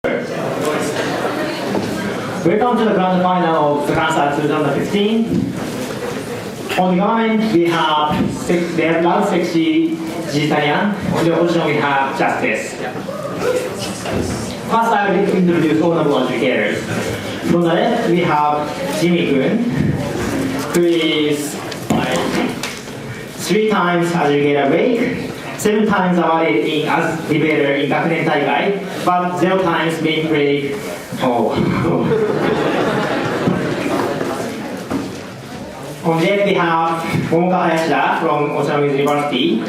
Welcome to the grand final of the Kansai 2015. On the government, we have loud, sexy vegetarian. On the opposition, we have justice. First, I will introduce honorable educators. From the left, we have Jimmy-kun, who is 3 times educator break, 7 times awarded as debater in Gakuen Taigai, but 0 times main break. On the left, we have Momoka Hayashida from Ochanomizu University.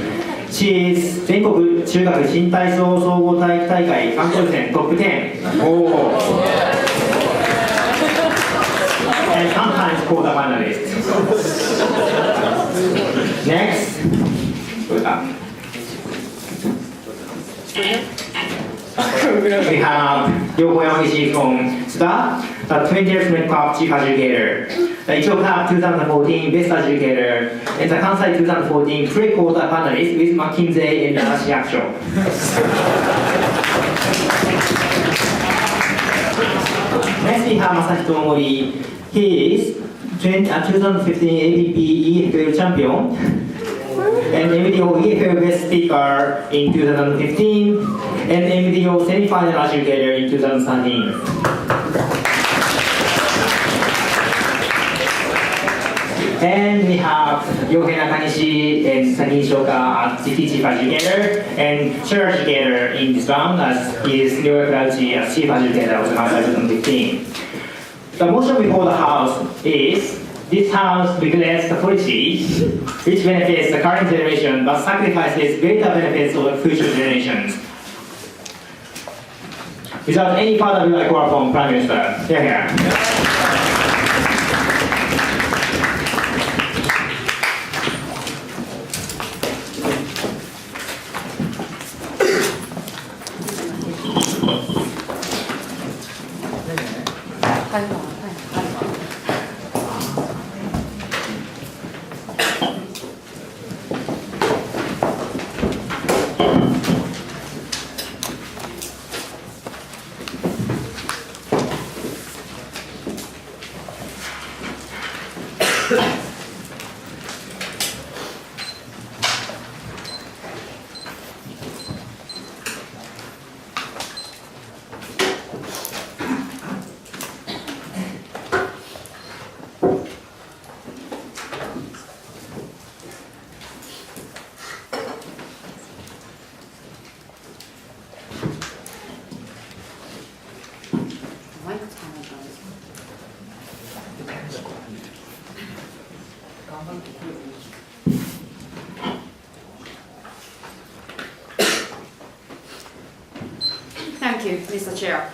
She is 全国中学新体操総合体育大会関東予選トップ10。And sometimes called a finalist. Next, we have Yoko Yamagishi from SUDA, the 20 years Cup Chief Educator, the Ichigo Cup 2014 Best Educator, and the Kansai 2014 Pre-Quarter Finalist with McKinsey and Narashi Action. Next we have Masahito Omori. He is 2015 APP EFL champion and MDO EFL Best Speaker in 2015 and MDO semi-final educator in 2013. And we have Yohei Nakanishi and Sani Shoka as City Chief Educator and Chair Educator in this round as is Ryoya Kurauchi as Chief Educator of the Kansai 2015. The motion before the House is this House regulates the policy which benefits the current generation but sacrifices greater benefits of the future generations. Without any further ado, I call upon Prime Minister. Here. Thank you, Mr. Chair.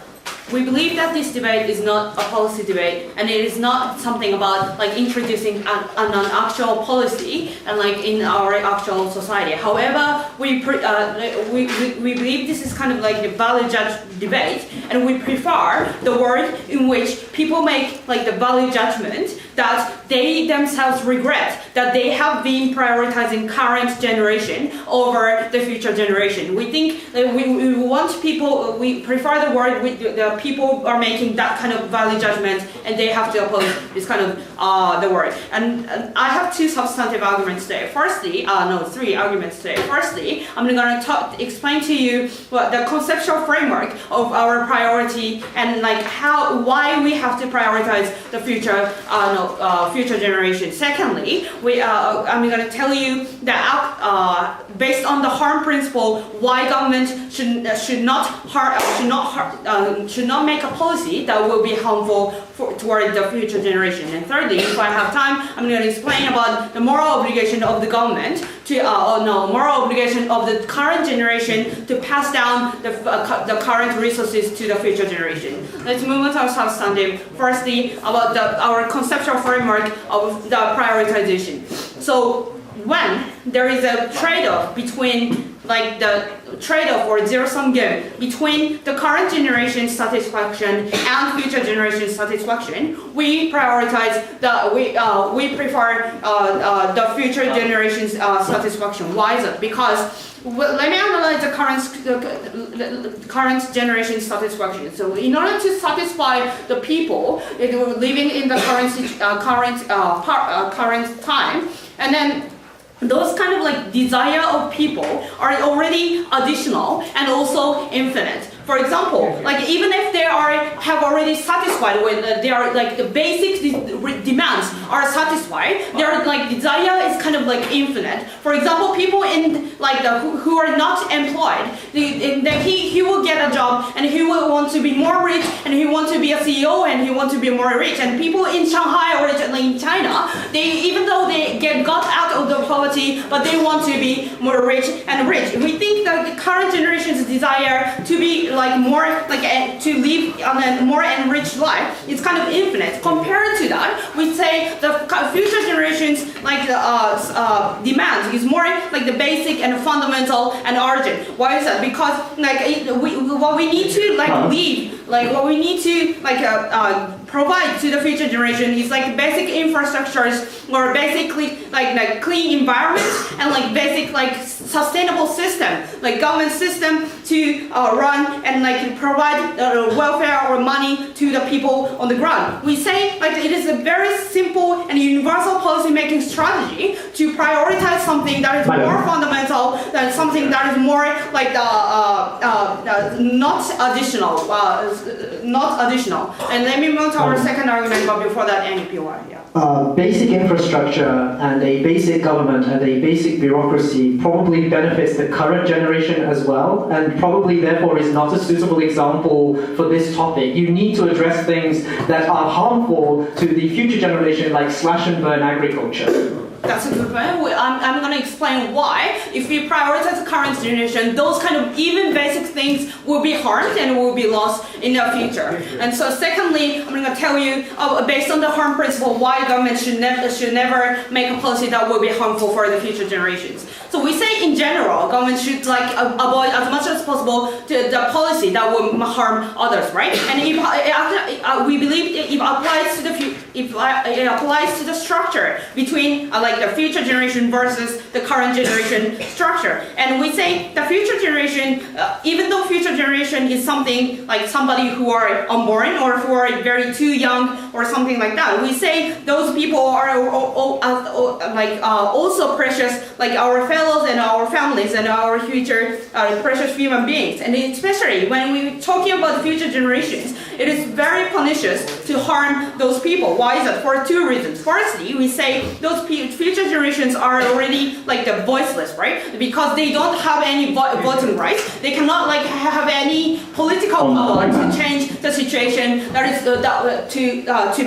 We believe that this debate is not a policy debate, and it is not something about like introducing an actual policy and like in our actual society. However, we believe this is kind of like the value judge debate, and we prefer the world in which people make like the value judgment that they themselves regret that they have been prioritizing current generation over the future generation. We think that we want people, we prefer the world with the people are making that kind of value judgment and they have to oppose this kind of the word. And I have 2 substantive arguments today. Firstly, 3 arguments today. Firstly, I'm going to explain to you what the conceptual framework of our priority and like why we have to prioritize the future future generation. Secondly, I'm going to tell you that based on the harm principle, why government should not make a policy that will be harmful toward the future generation. And thirdly, if I have time, I'm going to explain about the moral obligation of the government to moral obligation of the current generation to pass down the current resources to the future generation. Let's move on to our substantive. Firstly, about our conceptual framework of the prioritization. So when there is a trade-off between like the trade-off or zero-sum game between the current generation's satisfaction and future generation's satisfaction. We prioritize we prefer the future generation's satisfaction. Why is it? Because let me analyze the current generation's satisfaction. So in order to satisfy the people living in the current time, and then those kind of like desire of people are already additional and also infinite. For example, like even if they have already satisfied with their like the basic demands are satisfied, their like desire is kind of like infinite. For example, people in like who are not employed, he will get a job and he will want to be more rich and he want to be a CEO and he want to be more rich. And people in Shanghai or in China, even though they got out of the poverty, but they want to be more rich and rich. We think that the current generation's desire to be like more like to live on a more enriched life is kind of infinite. Compared to that, we say the future generations like demands is more like the basic and fundamental and urgent. Why is that? Because like what we need to like leave, like what we need to like provide to the future generation is like basic infrastructures or basically like clean environment and like basic like sustainable system, like government system to run and like provide welfare or money to the people on the ground. We say like it is a very simple and universal policy making strategy to prioritize something that is more fundamental than something that is more like not additional. And let me move to our second argument, but before that, NPY. Yeah. Basic infrastructure and a basic government and a basic bureaucracy probably benefits the current generation as well, and probably therefore is not a suitable example for this topic. You need to address things that are harmful to the future generation, like slash and burn agriculture. That's a good point. I'm going to explain why. If we prioritize the current generation, those kind of even basic things will be harmed and will be lost in the future. And so secondly, I'm going to tell you, based on the harm principle, why government should never make a policy that will be harmful for the future generations. So we say in general, government should like avoid as much as possible the policy that will harm others, right? And we believe it applies to the structure between like the future generation versus the current generation structure. And we say the future generation, even though future generation is something like somebody who are unborn or who are very too young or something like that, we say those people are also precious, like our fellows and our families and our future precious human beings. And especially when we're talking about the future generations, it is very pernicious to harm those people. Why is that? For two reasons. Firstly, we say those future generations are already like the voiceless, right? Because they don't have any voting rights. They cannot like have any political power to change the situation that is to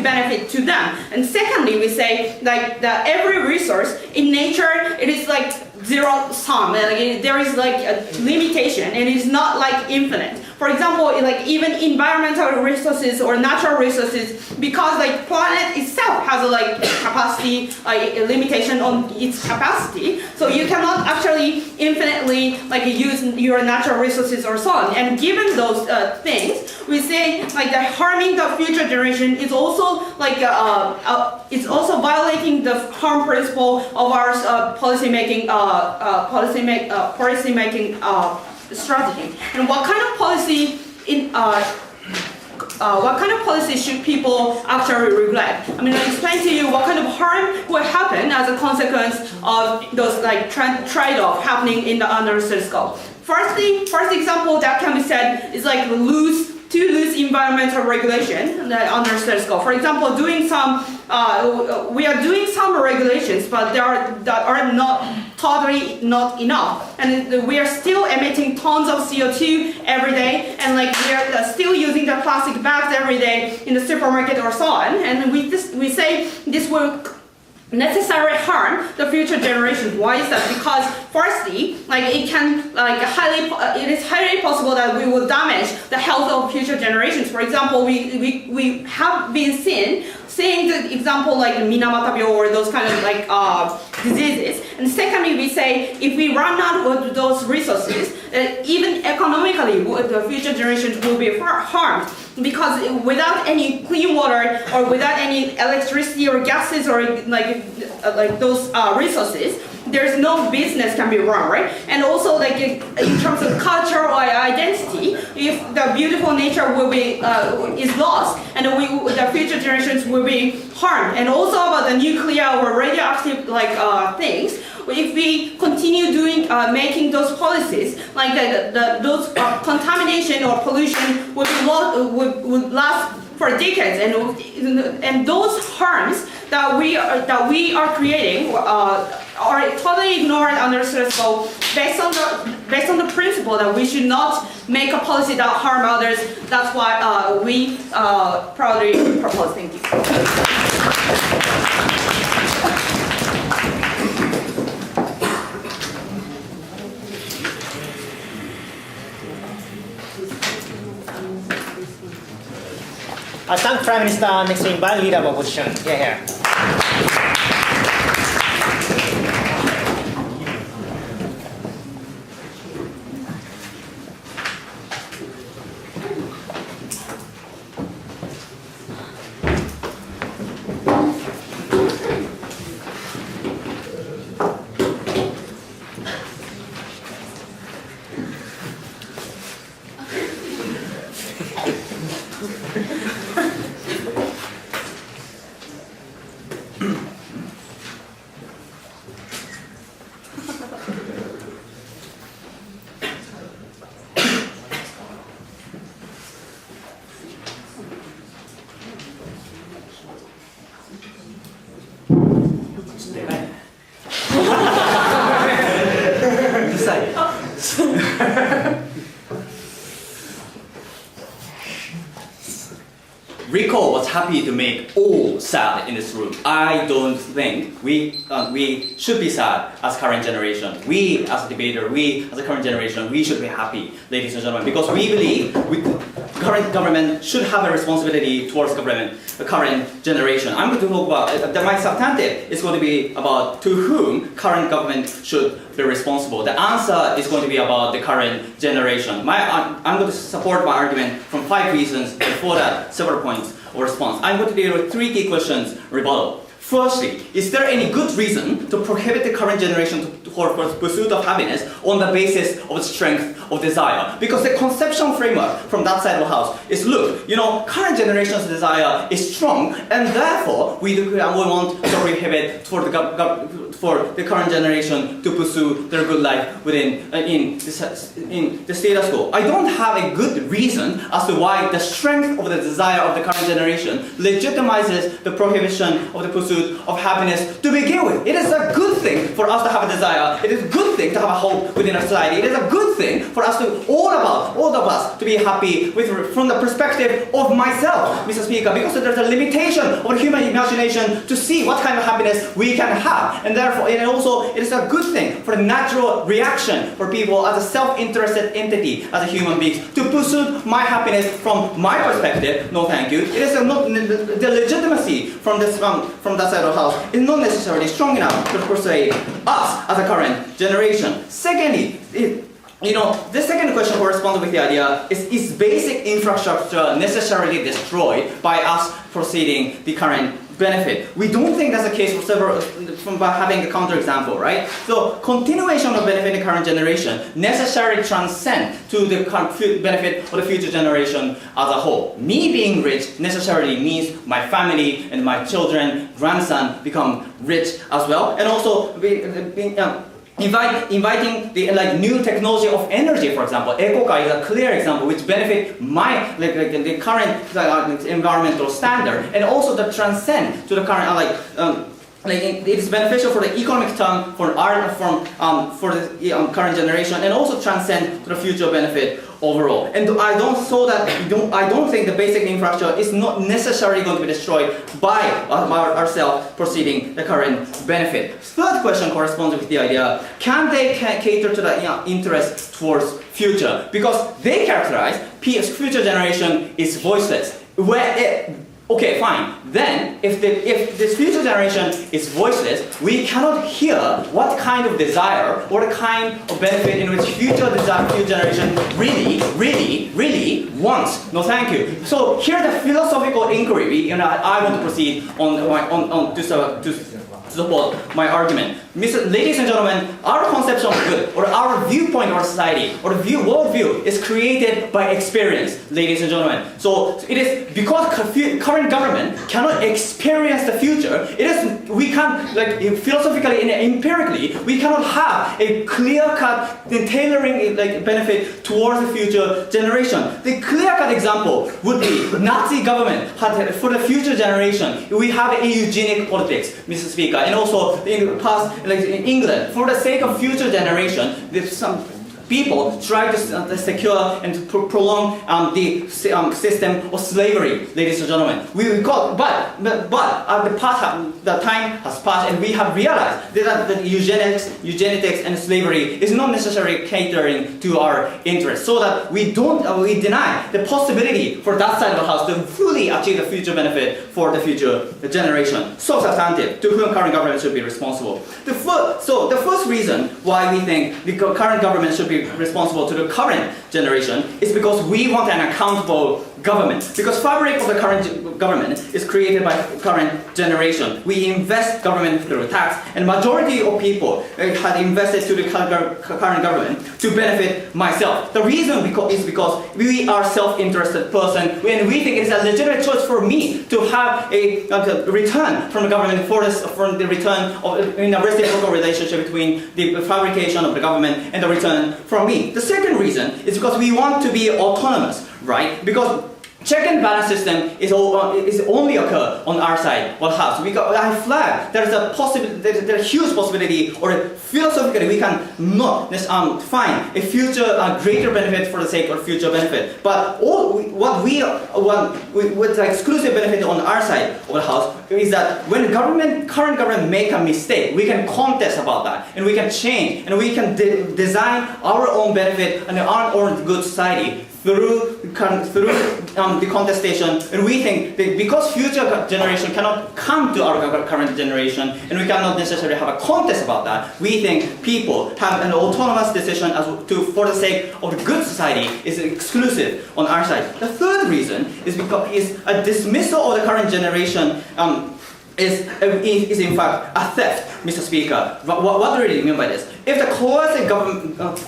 benefit to them. And secondly, we say like that every resource in nature, it is like zero sum. There is like a limitation, and it's not like infinite. For example, like even environmental resources or natural resources, because like planet itself has a like capacity, a limitation on its capacity. So you cannot actually infinitely like use your natural resources or so on. And given those things, we say like that harming the future generation is also like it's also violating the harm principle of our policy making strategy. And what kind of policy should people actually regret? I'm going to explain to you what kind of harm will happen as a consequence of those like trade-off happening in the understood scope. First example that can be said is like loose environmental regulation that understood scope. For example, we are doing some regulations, but that are not totally not enough, and we are still emitting tons of CO2 every day, and like we are still using the plastic bags every day in the supermarket or so on. And we say this will necessarily harm the future generations. Why is that? Because firstly, like it is highly possible that we will damage the health of future generations. For example, we have been seeing the example like Minamata or those kind of like diseases. And secondly, we say if we run out of those resources, even economically, the future generations will be harmed, because without any clean water or without any electricity or gases or like those resources, there's no business can be run, right? And also, like in terms of culture or identity, if the beautiful nature will be is lost, and the future generations will be harmed. And also about the nuclear or radioactive things, if we continue doing making those policies, like those contamination or pollution would last for decades, and those harms that we are creating are totally ignored and understood. Based on the principle that we should not make a policy that harm others, that's why we proudly propose. Thank you. I thank Prime Minister. Next to invite leader of opposition. Yeah. Rico was happy to make all sad in this room. I don't think we should be sad as current generation. We as a debater, we as a current generation, we should be happy, ladies and gentlemen, because we believe current government should have a responsibility towards the current generation. I'm going to talk about, my substantive is going to be about to whom current government should be responsible. The answer is going to be about the current generation. I'm going to support my argument from 5 reasons, before that several points of response. I'm going to deal with 3 key questions rebuttal. Firstly, is there any good reason to prohibit the current generation for pursuit of happiness on the basis of strength of desire? Because the conceptual framework from that side of the house is, look, current generation's desire is strong, and therefore we want to prohibit for the current generation to pursue their good life in the status quo. I don't have a good reason as to why the strength of the desire of the current generation legitimizes the prohibition of the pursuit of happiness to begin with. It is a good thing for us to have a desire. It is a good thing to have a hope within our society. It is a good thing for us to, all of us, to be happy from the perspective of myself, Mr. Speaker, because there's a limitation of human imagination to see what kind of happiness we can have. And therefore, it is a good thing for the natural reaction for people as a self-interested entity, as a human being, to pursue my happiness from my perspective. No, thank you. It is not the legitimacy from that side of the house is not necessarily strong enough to persuade us as a current generation. Secondly, the second question corresponds with the idea, is basic infrastructure necessarily destroyed by us proceeding the current benefit? We don't think that's the case by having a counterexample, right? So continuation of benefit in the current generation necessarily transcend to the benefit of the future generation as a whole. Me being rich necessarily means my family and my children, grandson become rich as well, and also inviting the new technology of energy, for example. Ecoka is a clear example which benefit the current environmental standard, and also the transcend to the current it is beneficial for the economic term for the current generation, and also transcend to the future benefit overall. And I don't think the basic infrastructure is not necessarily going to be destroyed by ourselves proceeding the current benefit. Third question corresponds with the idea: can they cater to the interest towards future? Because they characterize future generation is voiceless. Okay, fine. Then, if this future generation is voiceless, we cannot hear what kind of desire, what kind of benefit in which future generation really wants. No, thank you. So here the philosophical inquiry. I want to proceed to support my argument. Ladies and gentlemen, our conception of good, or our viewpoint of society, or the worldview is created by experience, ladies and gentlemen. So it is because current government cannot experience the future. We can't, like philosophically and empirically, we cannot have a clear-cut tailoring benefit towards the future generation. The clear-cut example would be Nazi government had for the future generation. We have a eugenic politics, Mr. Speaker. And also in the past, like in England, for the sake of future generation, there's some people try to secure and to prolong the system of slavery, ladies and gentlemen. But the time has passed, and we have realized that eugenics and slavery is not necessarily catering to our interests, so that we deny the possibility for that side of the house to fully achieve the future benefit for the future generation. So substantive, to whom current government should be responsible. The first reason why we think the current government should be responsible to the current generation is because we want an accountable government. Because fabric of the current government is created by current generation. We invest government through tax, and majority of people had invested to the current government to benefit myself. The reason is because we are self-interested person, and we think it is a legitimate choice for me to have a return from the government for the return of in a reciprocal relationship between the fabrication of the government and the return from me. The second reason is because we want to be autonomous, right? Because check and balance system is only occur on our side or house. I flag there's a huge possibility, or philosophically we can not find a future greater benefit for the sake of future benefit. But what we want with the exclusive benefit on our side of the house is that when current government make a mistake, we can contest about that, and we can change, and we can design our own benefit and our own good society through the contestation. And we think that because future generation cannot come to our current generation, and we cannot necessarily have a contest about that, we think people have an autonomous decision for the sake of the good society is exclusive on our side. The third reason is a dismissal of the current generation is in fact a theft, Mr. Speaker. What do you mean by this? If the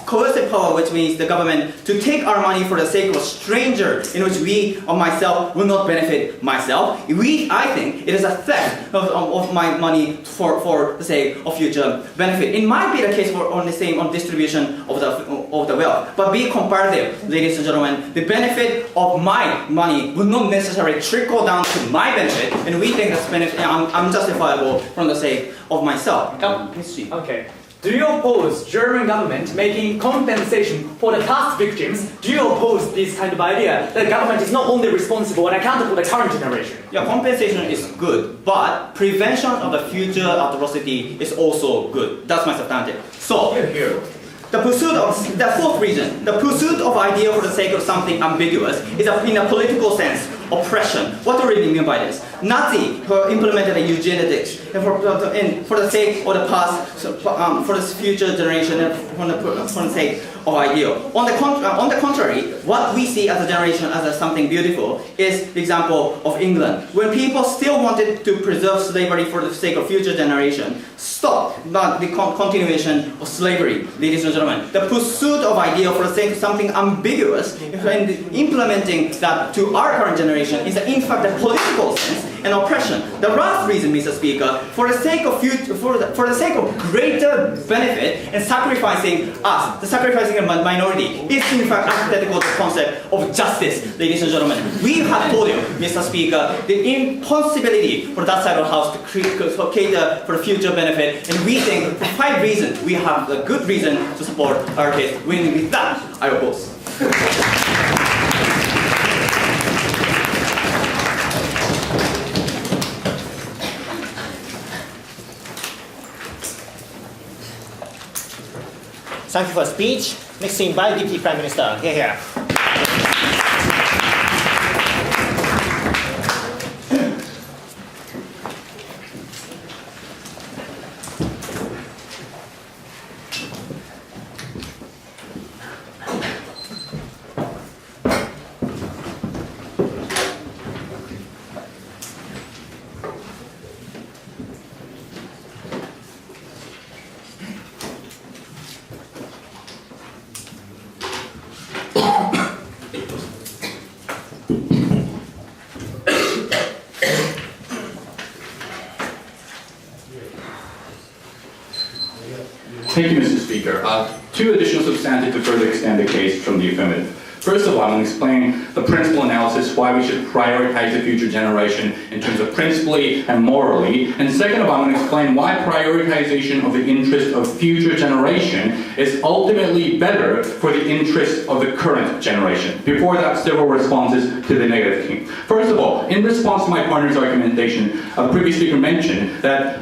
coercive power, which means the government to take our money for the sake of a stranger, in which we or myself will not benefit myself, I think it is a theft of my money for the sake of future benefit. It might be the case on distribution of the wealth, but be comparative, ladies and gentlemen. The benefit of my money will not necessarily trickle down to my benefit, and we think that's benefit unjustifiable from the sake of myself. Okay. Do you oppose German government making compensation for the past victims? Do you oppose this kind of idea that government is not only responsible and accountable for the current generation? Yeah, compensation is good, but prevention of the future atrocity is also good. That's my substantive. So, the fourth reason, the pursuit of idea for the sake of something ambiguous is in a political sense oppression. What do we really mean by this? Nazi implemented a eugenics for the sake of the past, for the future generation, and for the sake of ideal. On the contrary, what we see as a generation as something beautiful is the example of England. When people still wanted to preserve slavery for the sake of future generation, stop the continuation of slavery, ladies and gentlemen. The pursuit of ideal for the sake of something ambiguous, and implementing that to our current generation is in fact a political sense and oppression. The last reason, Mr. Speaker, for the sake of greater benefit and sacrificing a minority, is in fact antithetical to the concept of justice, ladies and gentlemen. We have told you, Mr. Speaker, the impossibility for that side of the house to cater for future benefit, and we think for 5 reasons we have a good reason to support our case. With that, I oppose. Thank you for the speech. Next to invite Deputy Prime Minister. Here. Thank you, Mr. Speaker. Two additional substantive to further extend the case from the affirmative. First of all, I'm going to explain the principal analysis why we should prioritize the future generation in terms of principally and morally. And second of all, I'm going to explain why prioritization of the interest of future generation is ultimately better for the interest of the current generation. Before that, several responses to the negative thing. First of all, in response to my partner's argumentation, a previous speaker mentioned that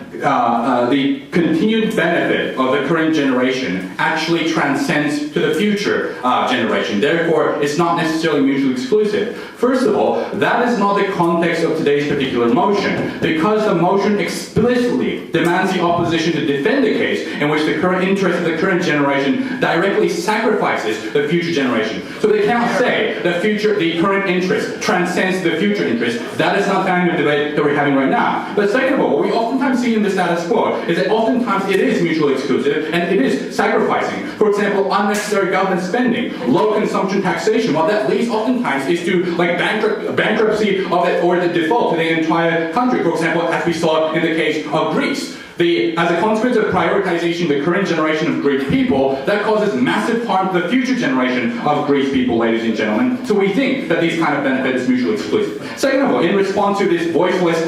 the continued benefit of the current generation actually transcends to the future generation. Therefore, it's not necessarily mutually exclusive. First of all, that is not the context of today's particular motion, because the motion explicitly demands the opposition to defend a case in which the current interest of the current generation directly sacrifices the future generation. So they cannot say the current interest transcends the future interest. That is not the kind of debate that we're having right now. But second of all, what we oftentimes see in the status quo is that oftentimes it is mutually exclusive and it is sacrificing. For example, unnecessary government spending, low consumption taxation. What that leads oftentimes is to bankruptcy of it or the default to the entire country. For example, as we saw in the case of Greece. As a consequence of prioritization the current generation of Greek people, that causes massive harm to the future generation of Greek people, ladies and gentlemen. So we think that these kind of benefits is mutually exclusive. Second of all, in response to this voiceless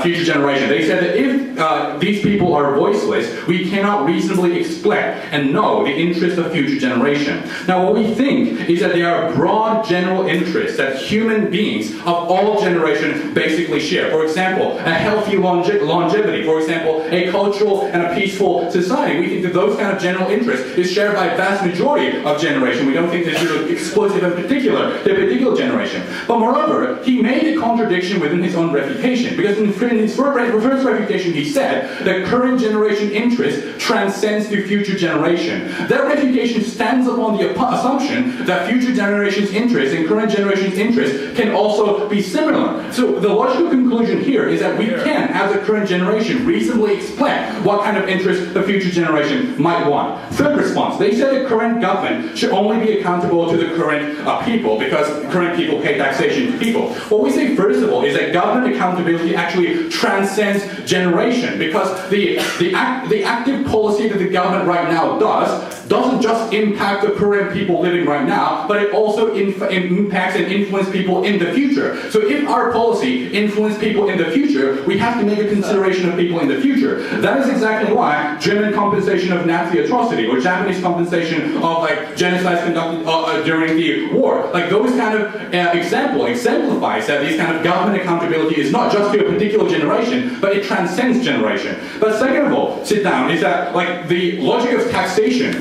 future generation, they said that if these people are voiceless, we cannot reasonably expect and know the interest of future generation. Now, what we think is that there are broad general interests that human beings of all generations basically share. For example, a healthy longevity. For example, a cultural and a peaceful society. We think that those kind of general interests is shared by a vast majority of generation. We don't think this is exclusive in particular to a particular generation. But moreover, he made a contradiction within his own refutation, because in his first refutation he said that current generation interest transcends to future generation. That refutation stands upon the assumption that future generations' interest and current generation's interest can also be similar. So the logical conclusion here is that we can, as a current generation, reasonably expect what kind of interest the future generation might want. Third response, they said the current government should only be accountable to the current people because current people pay taxation to people. What we say first of all is that government accountability actually transcends generation, because the active policy that the government right now doesn't just impact the current people living right now, but it also impacts and influences people in the future. So if our policy influences people in the future, we have to make a consideration of people in the future. That is exactly why German compensation of Nazi atrocity or Japanese compensation of genocides conducted during the war, those kind of exemplifies that this kind of government accountability is not just to a particular generation, but it transcends generation. But second of all, sit down, is that the logic of taxation,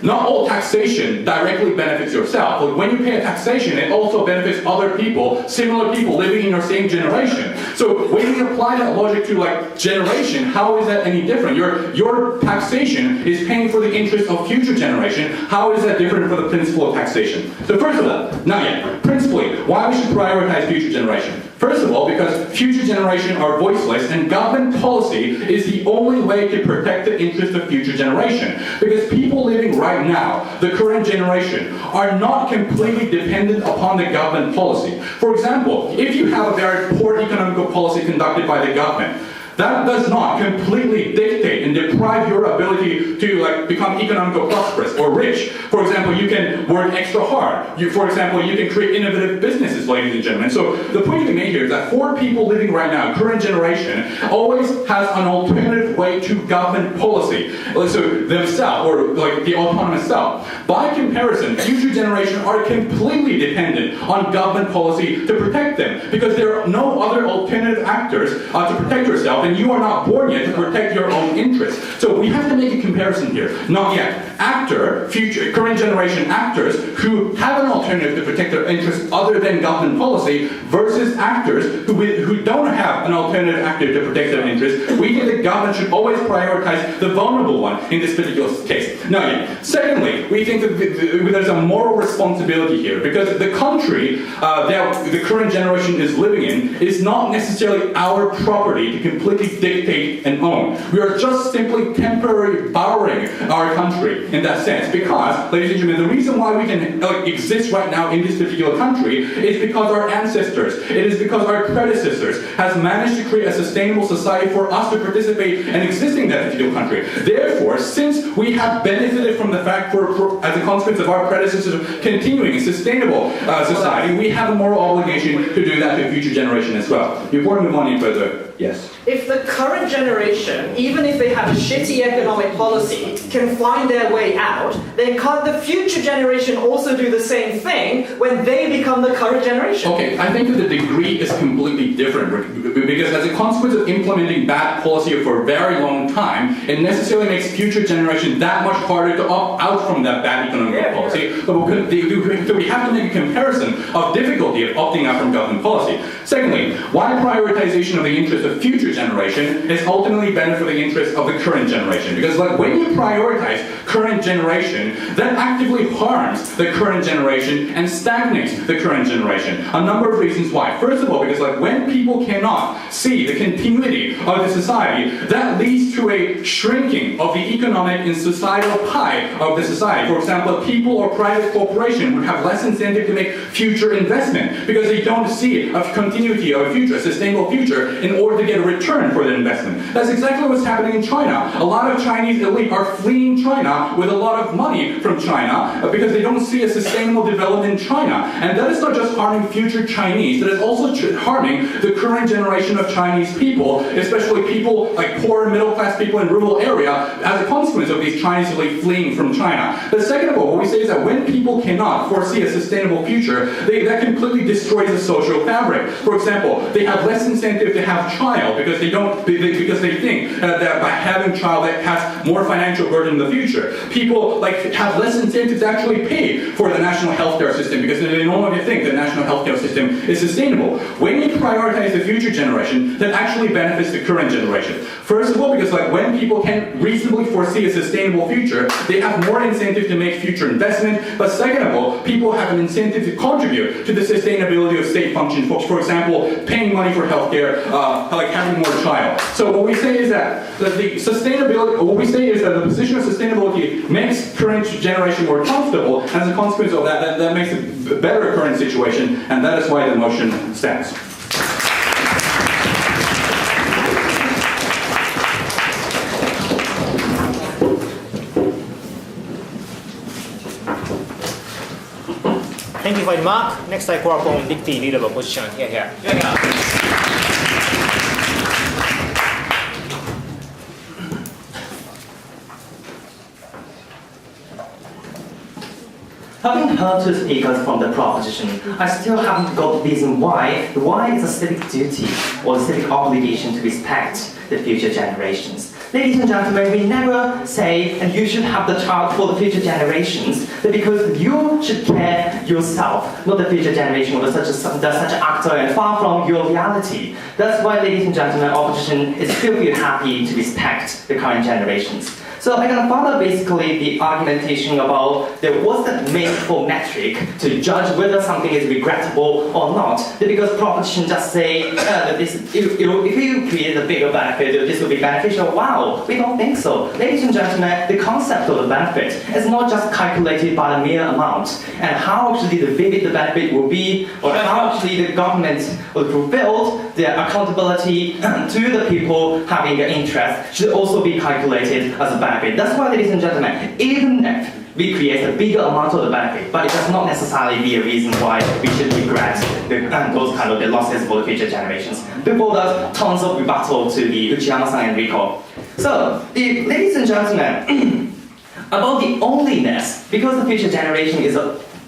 not all taxation directly benefits yourself. But when you pay a taxation, it also benefits other people, similar people living in your same generation. So when you apply that logic to generation, how is that any different? Your taxation is paying for the interest of future generation. How is that different from the principle of taxation? So first of all, not yet. Principally, why we should prioritize future generation? First of all, because future generation are voiceless and government policy is the only way to protect the interest of future generation. Because people living right now, the current generation, are not completely dependent upon the government policy. For example, if you have a very poor economic policy conducted by the government, that does not completely dictate and deprive your ability to become economically prosperous or rich. For example, you can work extra hard. For example, you can create innovative businesses, ladies and gentlemen. So the point to be made here is that for people living right now, current generation, always has an alternative way to government policy. So themselves, or the autonomous self. By comparison, future generation are completely dependent on government policy to protect them, because there are no other alternative actors to protect yourself, and you are not born yet to protect your own interests. So we have to make a comparison here. Not yet. Current generation actors who have an alternative to protect their interests other than government policy versus actors who don't have an alternative actor to protect their interests. We think the government should always prioritize the vulnerable one in this particular case. Not yet. Secondly, we think that there's a moral responsibility here, because the country that the current generation is living in is not necessarily our property to completely dictate and own. We are just just simply temporarily borrowing our country in that sense. Because, ladies and gentlemen, the reason why we can exist right now in this particular country is because our ancestors, it is because our predecessors has managed to create a sustainable society for us to participate and exist in that particular country. Therefore, since we have benefited from the fact as a consequence of our predecessors continuing a sustainable society, we have a moral obligation to do that to future generation as well. Before we move on any further, yes? If the current generation, even if they have a shitty economic policy, can find their way out, then can't the future generation also do the same thing when they become the current generation? Okay, I think that the degree is completely different because as a consequence of implementing bad policy for a very long time, it necessarily makes future generation that much harder to opt out from that bad economic policy. So we have to make a comparison of difficulty of opting out from government policy. Secondly, why prioritization of the interest of future generation is ultimately better for the interest of the current generation. Because when you prioritize current generation, that actively harms the current generation and stagnates the current generation. A number of reasons why. First of all, because when people cannot see the continuity of the society, that leads to a shrinking of the economic and societal pie of the society. For example, people or private corporation would have less incentive to make future investment because they don't see a continuity of a future, a sustainable future, in order to get a return for their investment. That's exactly what's happening in China. A lot of Chinese elite are fleeing China with a lot of money from China because they don't see a sustainable development in China. And that is not just harming future Chinese, that is also harming the current generation of Chinese people, especially people like poor and middle class people in rural area as a consequence of these Chinese elite fleeing from China. But second of all, what we say is that when people cannot foresee a sustainable future, that completely destroys the social fabric. For example, they have less incentive to have child because they think that by having child that has more financial burden in the future. People have less incentive to actually pay for the national healthcare system because they no longer think the national healthcare system is sustainable. When you prioritize the future generation, that actually benefits the current generation. First of all, because when people can reasonably foresee a sustainable future, they have more incentive to make future investment. But second of all, people have an incentive to contribute to the sustainability of state functions. For example, paying money for healthcare, having more child. So what we say is that the position of sustainability makes current generation more comfortable. As a consequence of that, that makes a better current situation, and that is why the motion stands. Thank you very much. Next I call upon Dicty leader position. Here. Having heard two speakers from the proposition, I still haven't got the reason why it's a civic duty or a civic obligation to respect the future generations. Ladies and gentlemen, we never say, and you should have the child for the future generations, but because you should care yourself, not the future generation or such an actor and far from your reality. That's why, ladies and gentlemen, opposition is still feel happy to respect the current generations. So I'm going to follow basically the argumentation about what's the meaningful metric to judge whether something is regrettable or not. Because proposition just say that if you create a bigger benefit, this will be beneficial. Wow, we don't think so. Ladies and gentlemen, the concept of the benefit is not just calculated by the mere amount, and how actually the vivid the benefit will be, or how actually the government will fulfill their accountability to the people having an interest should also be calculated as a benefit. That's why, ladies and gentlemen, even if we create a bigger amount of the benefit, but it does not necessarily be a reason why we should regret those kind of the losses for the future generations. Before that, tons of rebuttal to the Uchiyama-san and Rico. So, ladies and gentlemen, about the onlyness, because the future generation is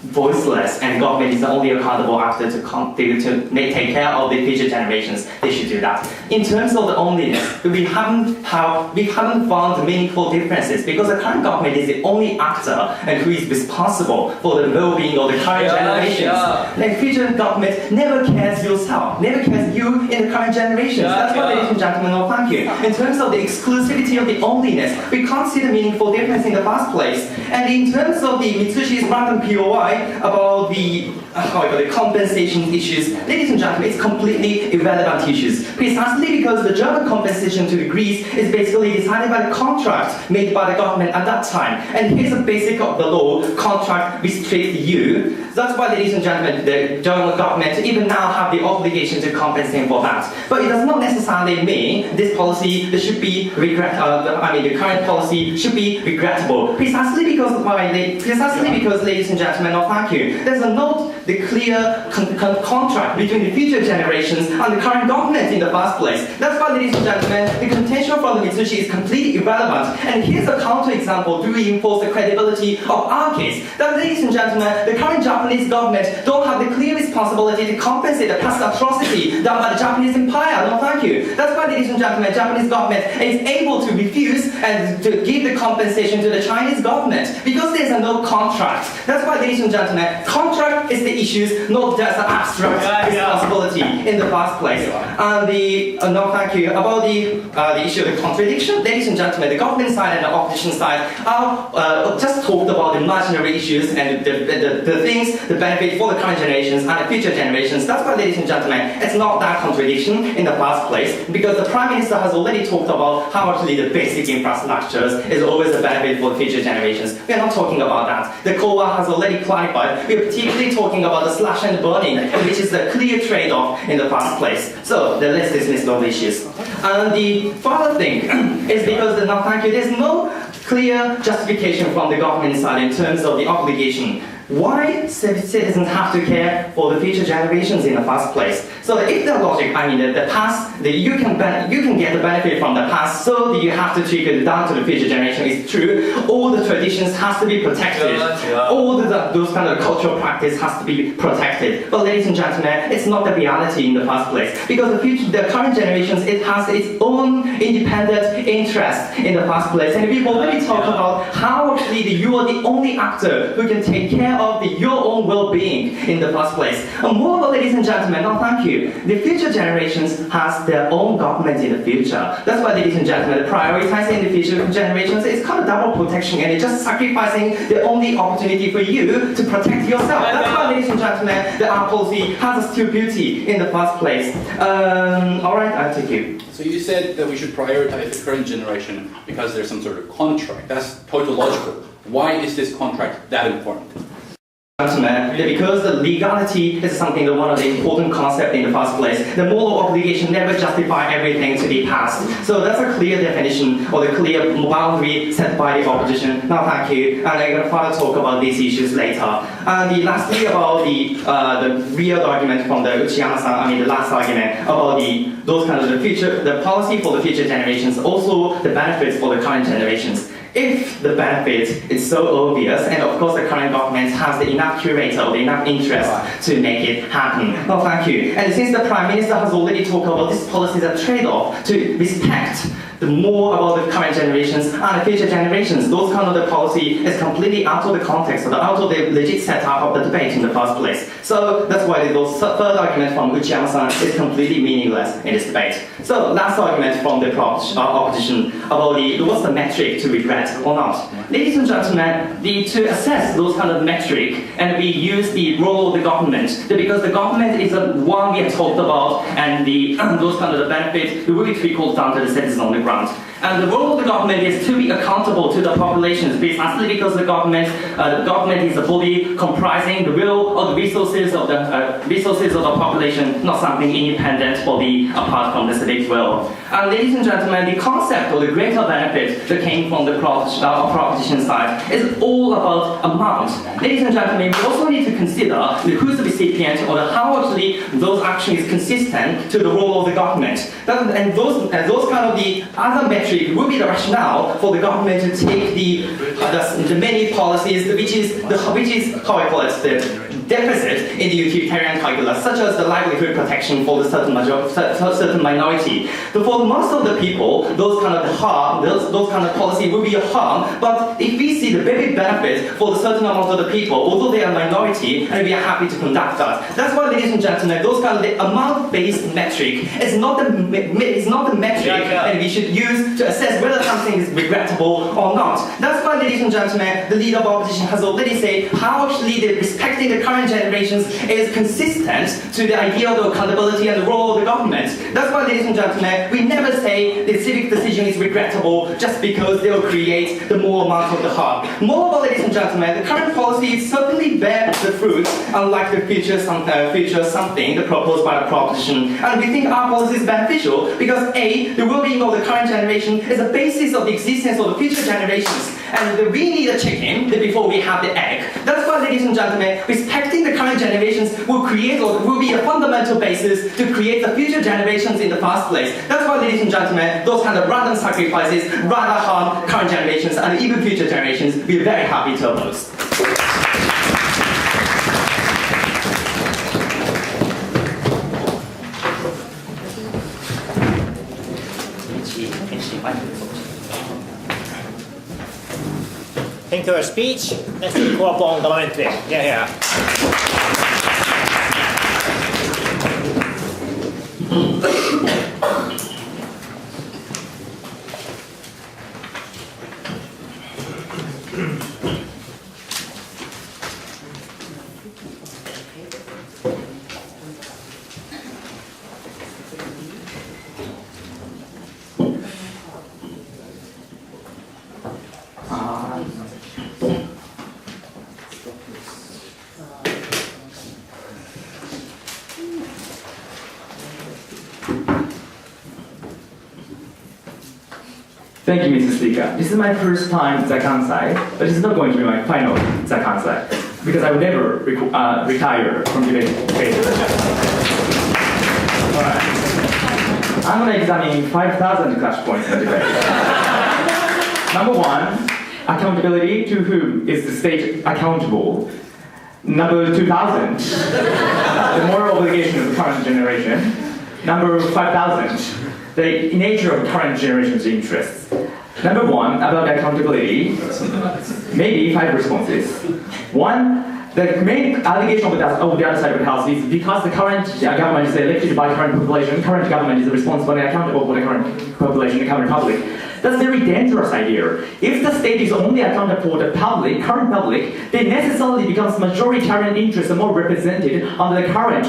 voiceless and government is the only accountable actor to take care of the future generations, they should do that. In terms of the onlyness, we haven't found meaningful differences because the current government is the only actor and who is responsible for the well-being of the current generations. Like future government never cares yourself, never cares you in the current generations. That's why, ladies and gentlemen, oh, thank you. In terms of the exclusivity of the onlyness, we can't see the meaningful difference in the first place. And in terms of the Mitsushi's random POI, about the the compensation issues, ladies and gentlemen, it's completely irrelevant issues. Precisely because the German compensation to the Greece is basically decided by the contract made by the government at that time. And here's the basic of the law: contract restricts you. That's why, ladies and gentlemen, the German government even now have the obligation to compensate for that. But it does not necessarily mean this policy should be the current policy should be regrettable. Precisely because, ladies and gentlemen, thank you. There's the clear contract between the future generations and the current government in the first place. That's why, ladies and gentlemen, the contention from the Mitsubishi is completely irrelevant. And here's a counterexample to reinforce the credibility of our case. That, ladies and gentlemen, the current Japanese government don't have the clear responsibility to compensate the past atrocity done by the Japanese Empire. No, thank you. That's why, ladies and gentlemen, the Japanese government is able to refuse and to give the compensation to the Chinese government because there's no contract. That's why, ladies and gentlemen, contract is the issues, not just the abstract responsibility in the first place. And thank you. About the issue of the contradiction, ladies and gentlemen, the government side and the opposition side just talked about the imaginary issues and the things, the benefit for the current generations and the future generations. That's why, ladies and gentlemen, it's not that contradiction in the first place because the Prime Minister has already talked about how actually the basic infrastructures is always a benefit for the future generations. We are not talking about that. The COA has already clarified. We are particularly talking about the slash and burning, which is the clear trade-off in the first place. So let's dismiss those issues. And the further thing is because there's no clear justification from the government side in terms of the obligation. Why citizens have to care for the future generations in the first place? So if the logic, the past, you can get the benefit from the past, so you have to trickle it down to the future generation is true. All the traditions has to be protected. All those kind of cultural practice has to be protected. But ladies and gentlemen, it's not the reality in the first place because the current generations, it has its own independent interest in the first place. And we've already talked about how actually you are the only actor who can take care of your own well-being in the first place. And moreover, ladies and gentlemen, thank you. The future generations has their own government in the future. That's why, ladies and gentlemen, prioritizing the future generations is kind of double protection and it's just sacrificing the only opportunity for you to protect yourself. That's why, ladies and gentlemen, our policy has a still beauty in the first place. Alright, I'll take you. So you said that we should prioritize the current generation because there's some sort of contract. That's tautological. Why is this contract that important? Because the legality is something that one of the important concepts in the first place. The moral obligation never justify everything to be passed. So that's a clear definition or the clear boundary set by the opposition. Now thank you. And I'm going to further talk about these issues later. And lastly about the real argument from the Uchiyama-san, the last argument about those kind of the policy for the future generations, also the benefits for the current generations. If the benefit is so obvious, and of course the current government has the enough curator or the enough interest to make it happen. Well, thank you. And since the Prime Minister has already talked about this policy as a trade-off to respect the more about the current generations and the future generations, those kind of the policy is completely out of the context, or out of the legit setup of the debate in the first place. So that's why those third argument from Uchiyama-san is completely meaningless in this debate. So last argument from the opposition about what's the metric to regret or not. Ladies and gentlemen, to assess those kind of metric, and we use the role of the government, because the government is the one we have talked about, and those kind of the benefits will be trickled down to the citizens on the ground. And the role of the government is to be accountable to the populations, precisely because the government is a body comprising the will or the resources of the population, not something independent body apart from the civic will. And ladies and gentlemen, the concept or the greater benefit that came from the proposition side is all about amount. Ladies and gentlemen, we also need to consider who's the recipient or how actually those actions is consistent to the role of the government. And those kind of the other metrics will be the rationale for the government to take the many policies, which is how I call it, the deficit in the utilitarian calculus, such as the livelihood protection for the certain minority. But for most of the people, those kind of harm, those kind of policy will be a harm. But if we see the very benefit for the certain amount of the people, although they are minority, and we are happy to conduct that. That's why, ladies and gentlemen, those kind of the amount-based metric is not the metric that we should use to assess whether something is regrettable or not. That's why, ladies and gentlemen, the leader of opposition has already said how actually respecting the current generations is consistent to the idea of the accountability and the role of the government. That's why, ladies and gentlemen, we never say the civic decision is regrettable just because they will create the more amount of the harm. Moreover, ladies and gentlemen, the current policy certainly bears the fruits, unlike the future something proposed by the proposition. And we think our policy is beneficial because A, the well-being of the current generation is the basis of the existence of the future generations. And we need a chicken before we have the egg. That's why, ladies and gentlemen, respecting the current generations will be a fundamental basis to create the future generations in the first place. That's why, ladies and gentlemen, those kind of random sacrifices rather harm current generations and even future generations. We're very happy to oppose. Thank you for your speech. Next, call upon government today. Yeah. Thank you, Mr. Speaker. This is my first time at Kansai, but it's not going to be my final at Kansai, because I will never retire from debate. Alright. I'm going to examine 5,000 clash points in debate. Number one, accountability. To whom is the state accountable? Number 2,000, the moral obligation of the current generation. Number 5,000, the nature of current generation's interests. Number one, about accountability, maybe 5 responses. One, the main allegation of the other side of the house is because the current government is elected by current population, current government is responsible and accountable for the current population, the current public. That's a very dangerous idea. If the state is only accountable for the public, current public, then necessarily becomes majoritarian interests are more represented under the current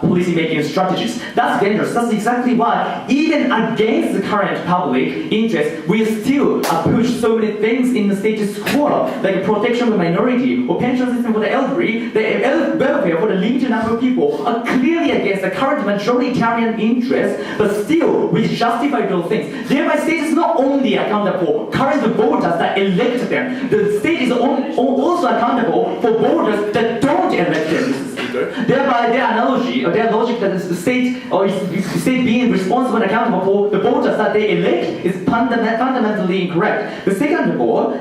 policy-making strategies. That's dangerous. That's exactly why, even against the current public interest, we still push so many things in the status quo, like protection of the minority, or pension system for the elderly, the welfare for the limited number of people, are clearly against the current majoritarian interest, but still we justify those things. Thereby, state is not only accountable for current voters that elect them, the state is also accountable for voters that don't elect them, Mr. Speaker. Thereby, their analogy, or their logic that the state being responsible and accountable for the voters that they elect is fundamentally incorrect. The second of all,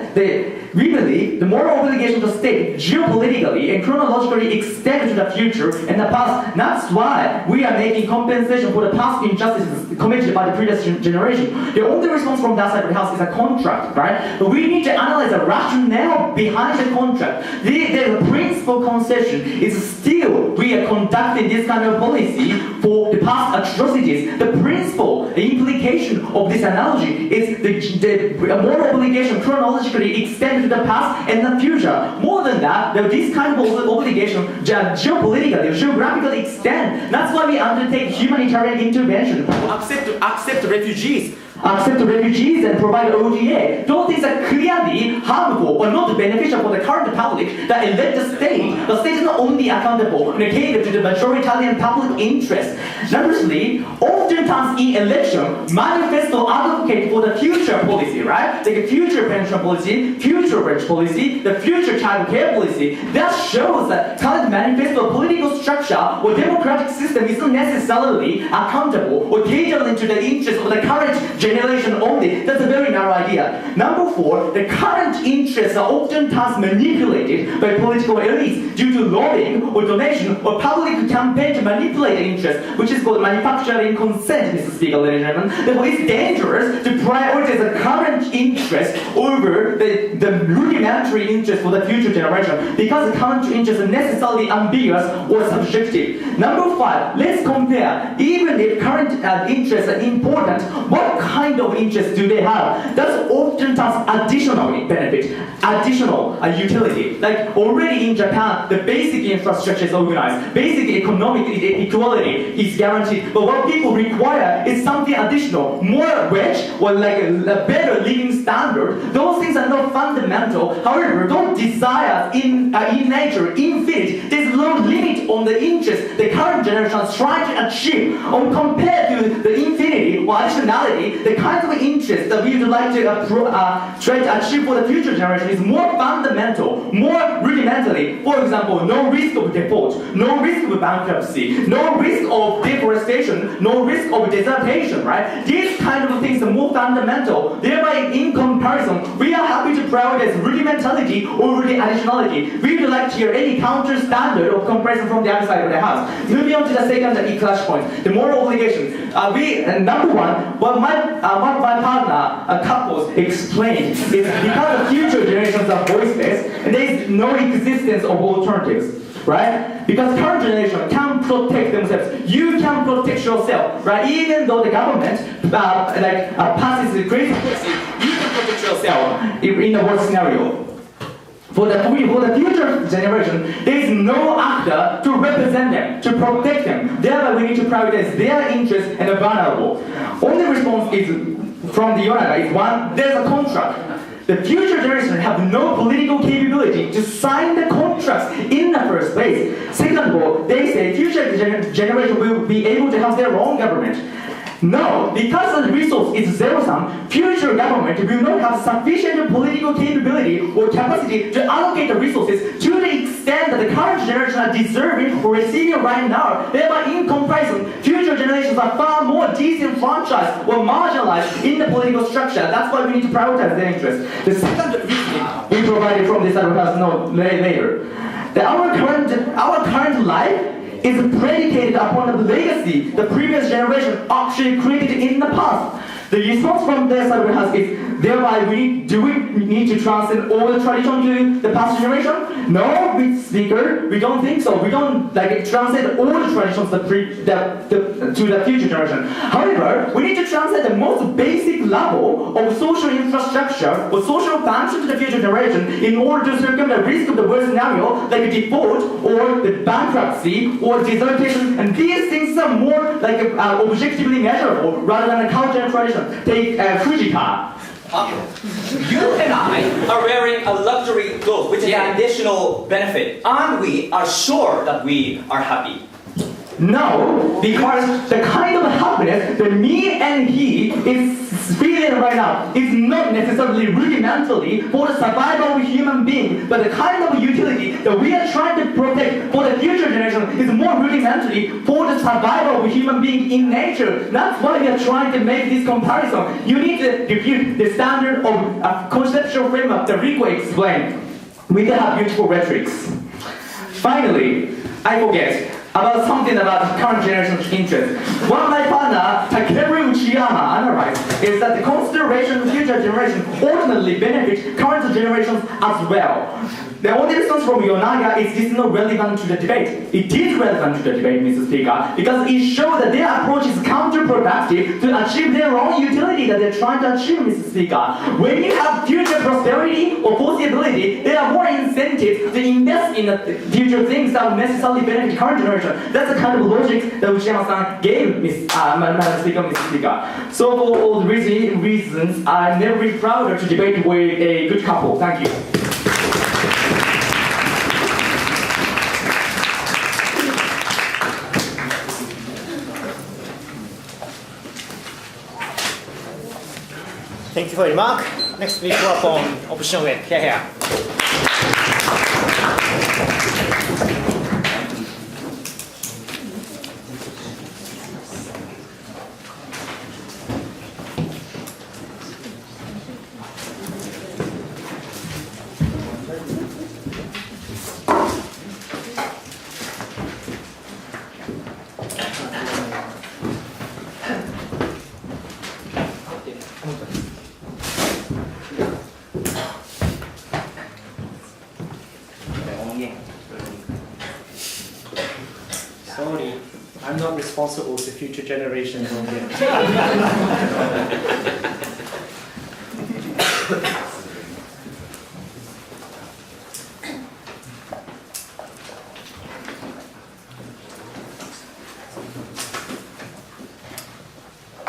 we believe the moral obligation of the state geopolitically and chronologically extend to the future and the past. That's why we are making compensation for the past injustices committed by the previous generation. The only response from that side of the house is a contract, right? But we need to analyze the rationale behind the contract. The principal concession is still we are conducting this kind of policy for the past atrocities. The principal, the implication of this analogy is the moral obligation chronologically extend to the past and the future. More than that, this kind of obligation geopolitically, geographically extend. That's why we undertake humanitarian intervention, accept refugees. Accept refugees and provide ODA. Those things are clearly harmful or not beneficial for the current public that elect the state. The state is not only accountable and cater to the majoritarian public interest. Number 3, oftentimes in election, manifesto advocate for the future policy, right? Like a future pension policy, future rent policy, the future child care policy. That shows that current manifesto political structure or democratic system is not necessarily accountable or catering to the interests of the current generation only. That's a very narrow idea. Number 4, the current interests are oftentimes manipulated by political elites due to lobbying or donation or public campaign to manipulate the interest, which is called manufacturing consent, Mr. Speaker, ladies and gentlemen. Therefore, it's dangerous to prioritize the current interest over the rudimentary interest for the future generation, because the current interests are necessarily ambiguous or subjective. Number 5, let's compare. Even if current interests are important, what kind of interest do they have? That's oftentimes additional benefit, additional utility. Like already in Japan, the basic infrastructure is organized, basic economic equality is guaranteed. But what people require is something additional, more wage or like a better living standard. Those things are not fundamental. However, those desires in nature, infinite. There's no limit on the interest the current generation is trying to achieve. Compared to the infinity or additionality, the kind of interest that we would like to try to achieve for the future generation is more fundamental, more rudimentary. For example, no risk of default, no risk of bankruptcy, no risk of deforestation, no risk of desertation, right? These kind of things are more fundamental. Thereby, in comparison, we are happy to prioritize rudimentality or additionality. We would like to hear any counter standard of comparison from the other side of the house. Moving on to the second clash point, the moral obligation. Number 1, what my partner couples explained is because the future generations are voiceless, and there is no existence of alternatives. Right? Because current generation can protect themselves. You can protect yourself, right? Even though the government passes a crazy policy, you can protect yourself in the worst scenario. For the future generation, there is no actor to represent them, to protect them. Thereby, we need to prioritize their interests and the vulnerable. Only response is from the Yonaga is 1, there's a contract. The future generation have no political capability to sign the contracts in the first place. Second of all, they say future generation will be able to have their own government. No, because the resource is zero-sum, future government will not have sufficient political capability or capacity to allocate the resources to the extent that the current generation are deserving or receiving right now. Thereby, in comparison, future generations are far more disenfranchised or marginalized in the political structure. That's why we need to prioritize their interests. The second reason we provided from this advertisement note later, that our current life is predicated upon the legacy the previous generation actually created in the past. The response from their side is, thereby, do we need to transcend all the tradition to the past generation? No, speaker, we don't think so. We don't transcend all the traditions to the future generation. However, we need to transcend the most basic level of social infrastructure or social function to the future generation in order to circumvent the risk of the worst scenario, like a default or the bankruptcy or desertation. And these things are more objectively measurable rather than a culture and tradition. Take Fuji car. You and I are wearing a luxury clothes, which is an additional benefit. And we are sure that we are happy. No, because the kind of happiness that me and he is feeling right now is not necessarily rudimentally for the survival of a human being, but the kind of utility that we are trying to protect for the future generation is more rudimentary for the survival of a human being in nature. That's why we are trying to make this comparison. You need to refute the standard of conceptual framework that Rico explained. We can have beautiful rhetorics. Finally, I forget about something about current generation's interest. What my partner, Takeru Uchiyama, analyzed is that the consideration of future generation ultimately benefits current generations as well. The only response from Yonaga is this is not relevant to the debate. It is relevant to the debate, Mr. Speaker, because it shows that their approach is counterproductive to achieve their own utility that they're trying to achieve, Mr. Speaker. When you have future prosperity or foreseeability, there are more incentives to invest in the future things that will necessarily benefit current generation. That's the kind of logic that Uchiyama-san gave, Madam Speaker, Mr. Speaker. So for all the reasons, I'm never prouder to debate with a good couple. Thank you. Thank you for your remark. Next, we go upon opposition way. Here. I'm not responsible to future generations on here.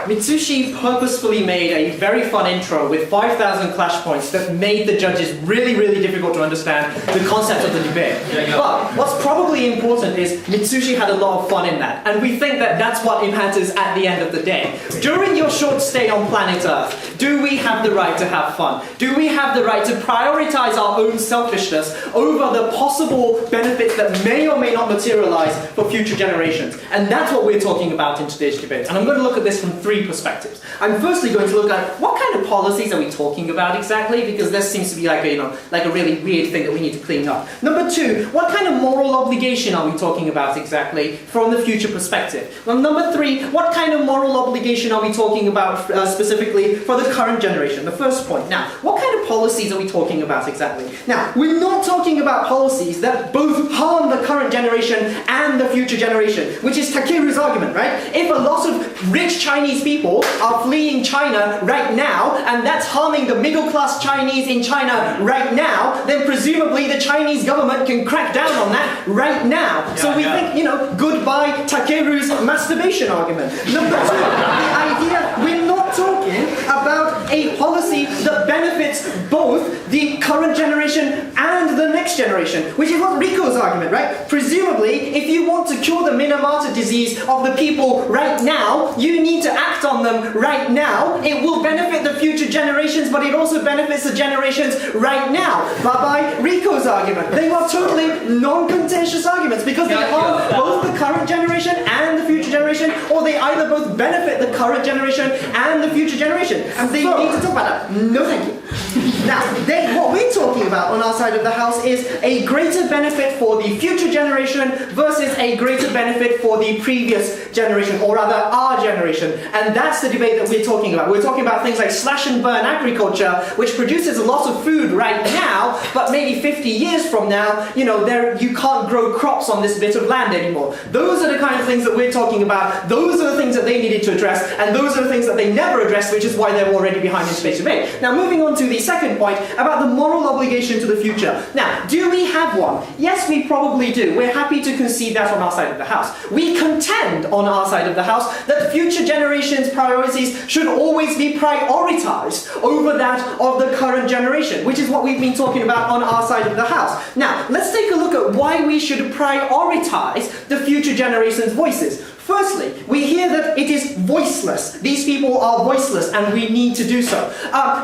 Mitsushi purposefully made a very fun intro with 5,000 clash points that made the judges really, really difficult to understand the concept of the debate. But what's probably important is Mitsushi had a lot of fun in that, and we think that that's what matters at the end of the day. During your short stay on planet Earth, do we have the right to have fun? Do we have the right to prioritize our own selfishness over the possible benefits that may or may not materialize for future generations? And that's what we're talking about in today's debate. And I'm going to look at this from three perspectives. I'm firstly going to look at what kind of policies are we talking about exactly, because this seems to be like a really weird thing that we need to clean up. Number two, what kind of moral obligation are we talking about exactly from the future perspective? Well, number three, what kind of moral obligation are we talking about specifically for the current generation? The first point. Now, what kind of policies are we talking about exactly? Now, we're not talking about policies that both harm the current generation and the future generation, which is Takeru's argument, right? If a lot of rich Chinese people are fleeing China right now, and that's harming the middle-class Chinese in China right now, then presumably the Chinese government can crack down on that right now. So we think, goodbye Takeru's masturbation argument. Number two, the idea, we're not talking about a policy that benefits both the current generation and the next generation, which is what Rico's argument, right? Presumably, if you want to cure the Minamata disease of the people right now, you need to act on them right now. It will benefit the future generations, but it also benefits the generations right now. Bye-bye Rico's argument. They are totally non-contentious arguments because they harm both the current generation and the future generation, or they either both benefit the current generation and the future generation. And they need to talk about that. No thank you. Now, what we're talking about on our side of the house is a greater benefit for the future generation versus a greater benefit for the previous generation, or rather our generation. And that's the debate that we're talking about. We're talking about things like slash and burn agriculture, which produces a lot of food right now, but maybe 50 years from now, you can't grow crops on this bit of land anymore. Those are the kind of things that we're talking about. Those are the things that they needed to address, and those are the things that they never addressed, which is why they're already behind in today's debate. Now, moving on to the second point about the moral obligation to the future. Now, do we have one? Yes, we probably do. We're happy to concede that on our side of the house. We contend on our side of the house that future generations' priorities should always be prioritized over that of the current generation, which is what we've been talking about on our side of the house. Now, let's take a look at why we should prioritize the future generations' voices. Firstly, we hear that it is voiceless. These people are voiceless, and we need to do so.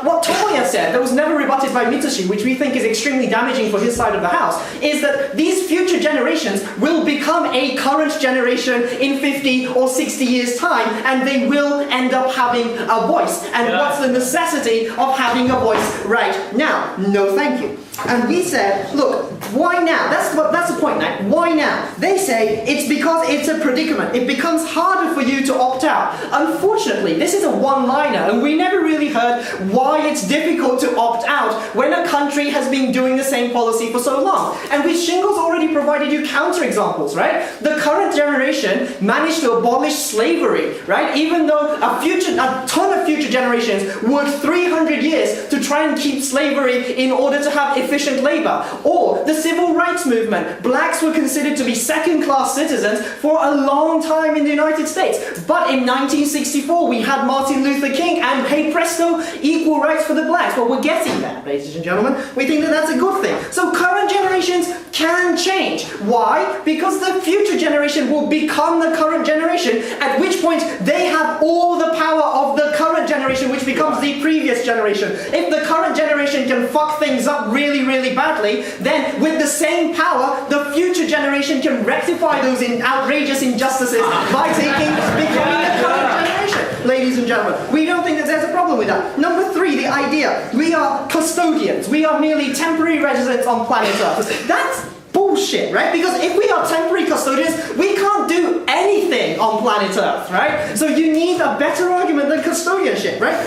What Tomoya said, that was never rebutted by Mitsushi, which we think is extremely damaging for his side of the house, is that these future generations will become a current generation in 50 or 60 years' time, and they will end up having a voice. And what's the necessity of having a voice right now? No, thank you. And we said, look, why now? That's the point now. Why now? They say it's because it's a predicament. It becomes harder for you to opt out. Unfortunately, this is a one-liner, and we never really heard why it's difficult to opt out when a country has been doing the same policy for so long. And with Shingo's already provided you counterexamples, right? The current generation managed to abolish slavery, right? Even though a ton of future generations worked 300 years to try and keep slavery in order to have efficient labor. Or the civil rights movement. Blacks were considered to be second-class citizens for a long time in the United States. But in 1964, we had Martin Luther King, and hey presto, equal rights for the blacks. Well, we're getting there, ladies and gentlemen. We think that that's a good thing. So current generations can change. Why? Because the future generation will become the current generation, at which point they have all the power of the current generation, which becomes the previous generation. If the current generation can fuck things up really, really badly, then with the same power, the future generation can rectify those outrageous injustices by becoming the current generation. Ladies and gentlemen, we don't think that there's a problem with that. Number three, the idea. We are custodians. We are merely temporary residents on planet Earth. That's bullshit, right? Because if we are temporary custodians, we can't do anything on planet Earth, right? So you need a better argument than custodianship, right?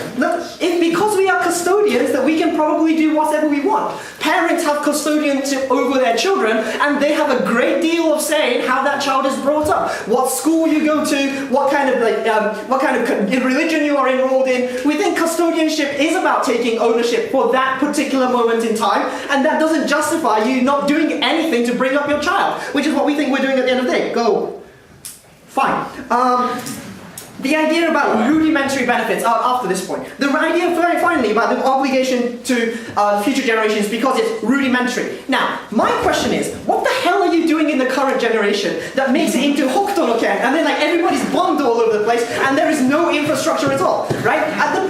Because we are custodians, that we can probably do whatever we want. Parents have custodianship over their children, and they have a great deal of say in how that child is brought up, what school you go to, what kind of religion you are enrolled in. We think custodianship is about taking ownership for that particular moment in time, and that doesn't justify you not doing anything to bring up your child, which is what we think we're doing at the end of the day. Go. Fine. The idea about rudimentary benefits after this point. The idea, very finally, about the obligation to future generations because it's rudimentary. Now, my question is, what the hell are you doing in the current generation that makes it into Hokuto and then like everybody's bombed all over the place and there is no infrastructure at all, right? At the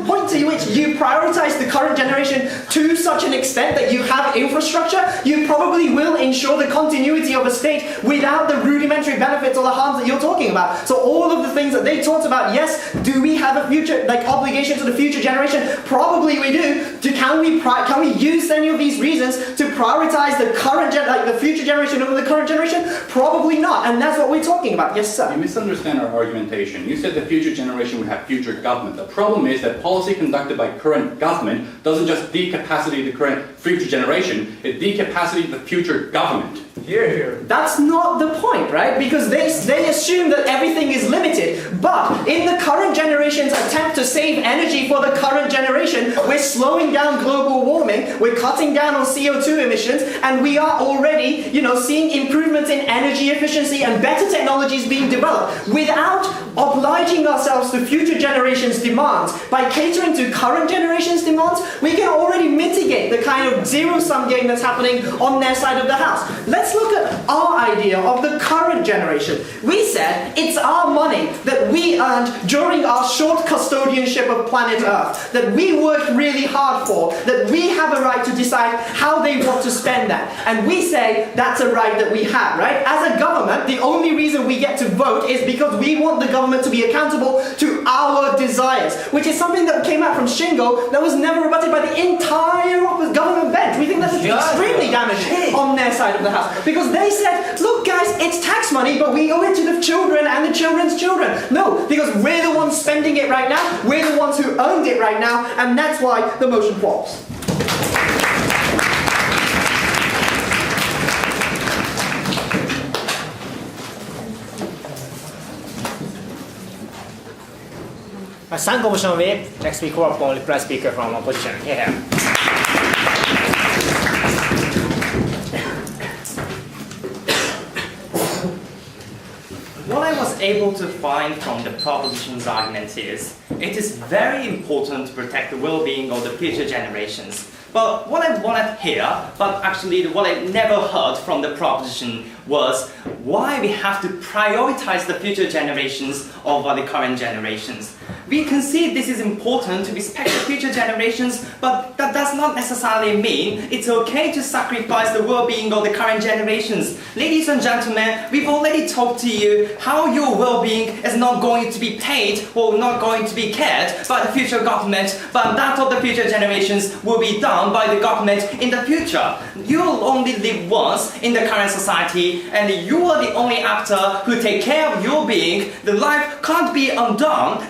point to which you prioritize the current generation to such an extent that you have infrastructure, you probably will ensure the continuity of a state without the rudimentary benefits or the harms that you're talking about. So all of the things that they talked about, yes, do we have a future obligation to the future generation? Probably we do. Can we use any of these reasons to prioritize the current the future generation over the current generation? Probably not, and that's what we're talking about. Yes, sir. You misunderstand our argumentation. You said the future generation would have future government. The problem is that policy conducted by current government doesn't just decapacitate the current future generation, it decapacitates the future government. Here. That's not the point, right? Because they assume that everything is limited. But in the current generation's attempt to save energy for the current generation, we're slowing down global warming, we're cutting down on CO2 emissions, and we are already, seeing improvements in energy efficiency and better technologies being developed. Without obliging ourselves to future generations' demands, by catering to current generations' demands, we can already mitigate the kind of zero-sum game that's happening on their side of the house. Let's look at our idea of the current generation. We said it's our money that we earned during our short custodianship of planet Earth, that we worked really hard for, that we have a right to decide how they want to spend that. And we say that's a right that we have, right? As a government, the only reason we get to vote is because we want the government to be accountable to our desires, which is something that came out from Shingo that was never rebutted by the entire government bench. We think that's extremely damaging on their side of the house. Because they said, look guys, it's tax money, but we owe it to the children and the children's children. No, because we're the ones spending it right now, we're the ones who owned it right now, and that's why the motion falls. Thank Commission Whip. Next we call upon the press speaker from opposition. Here. What I was able to find from the proposition's argument is, it is very important to protect the well-being of the future generations. But what I wanted here, but actually what I never heard from the proposition was why we have to prioritize the future generations over the current generations. We can see this is important to respect the future generations, but that does not necessarily mean it's okay to sacrifice the well-being of the current generations. Ladies and gentlemen, we've already talked to you how your well-being is not going to be paid or not going to be cared by the future government, but that of the future generations will be done by the government in the future. You'll only live once in the current society, and you are the only actor who take care of your being. The life can't be undone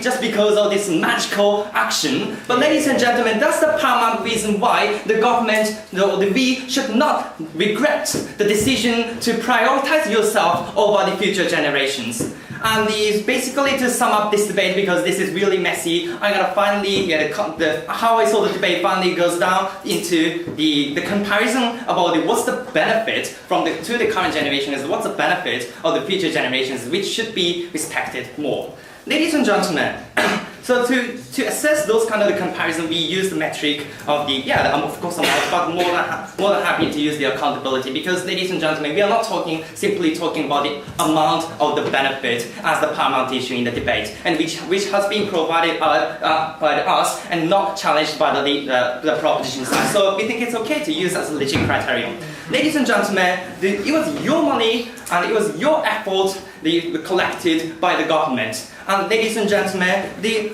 just because of this magical action. But ladies and gentlemen, that's the paramount reason why the government, we should not regret the decision to prioritize yourself over the future generations. And basically to sum up this debate, because this is really messy, I'm gonna finally how I saw the debate finally goes down into the comparison about what's the benefit to the current generation is what's the benefit of the future generations, which should be respected more. Ladies and gentlemen, so to assess those kind of the comparison, we use the metric of of course I'm more than happy to use the accountability, because ladies and gentlemen, we are not simply talking about the amount of the benefit as the paramount issue in the debate, and which has been provided by us and not challenged by the proposition side. So we think it's okay to use as a legit criterion. Ladies and gentlemen, it was your money and it was your effort collected by the government. And ladies and gentlemen, the